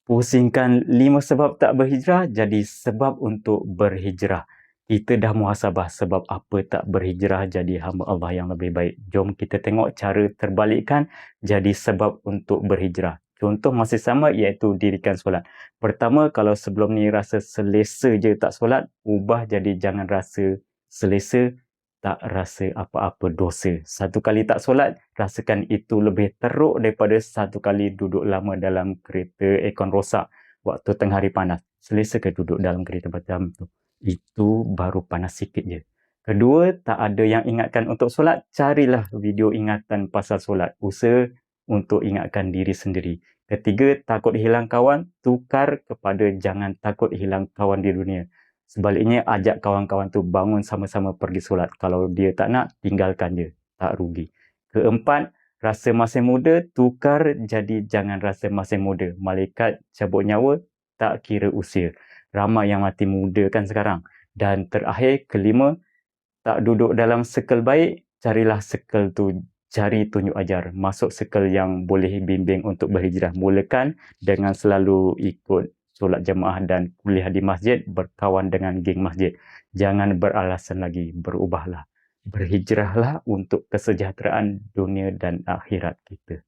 Pusingkan 5 sebab tak berhijrah jadi sebab untuk berhijrah. Kita dah muhasabah sebab apa tak berhijrah jadi hamba Allah yang lebih baik. Jom kita tengok cara terbalikkan jadi sebab untuk berhijrah. Contoh masih sama iaitu dirikan solat. Pertama, kalau sebelum ni rasa selesa je tak solat, ubah jadi jangan rasa selesa, tak rasa apa-apa dosa. Satu kali tak solat, rasakan itu lebih teruk daripada satu kali duduk lama dalam kereta aircon rosak waktu tengah hari panas. Selesa ke duduk dalam kereta macam tu? Itu baru panas sikit je. Kedua, tak ada yang ingatkan untuk solat, carilah video ingatan pasal solat. Usaha untuk ingatkan diri sendiri. Ketiga, takut hilang kawan, tukar kepada jangan takut hilang kawan di dunia. Sebaliknya, ajak kawan-kawan tu bangun sama-sama pergi solat. Kalau dia tak nak, tinggalkan dia. Tak rugi. Keempat, rasa masih muda, tukar jadi jangan rasa masih muda. Malaikat cabut nyawa, tak kira usia. Ramai yang mati muda kan sekarang. Dan terakhir, kelima, tak duduk dalam circle baik, carilah circle tu, cari tunjuk ajar. Masuk circle yang boleh bimbing untuk berhijrah. Mulakan dengan selalu ikut solat jemaah dan kuliah di masjid, berkawan dengan geng masjid. Jangan beralasan lagi, berubahlah. Berhijrahlah untuk kesejahteraan dunia dan akhirat kita.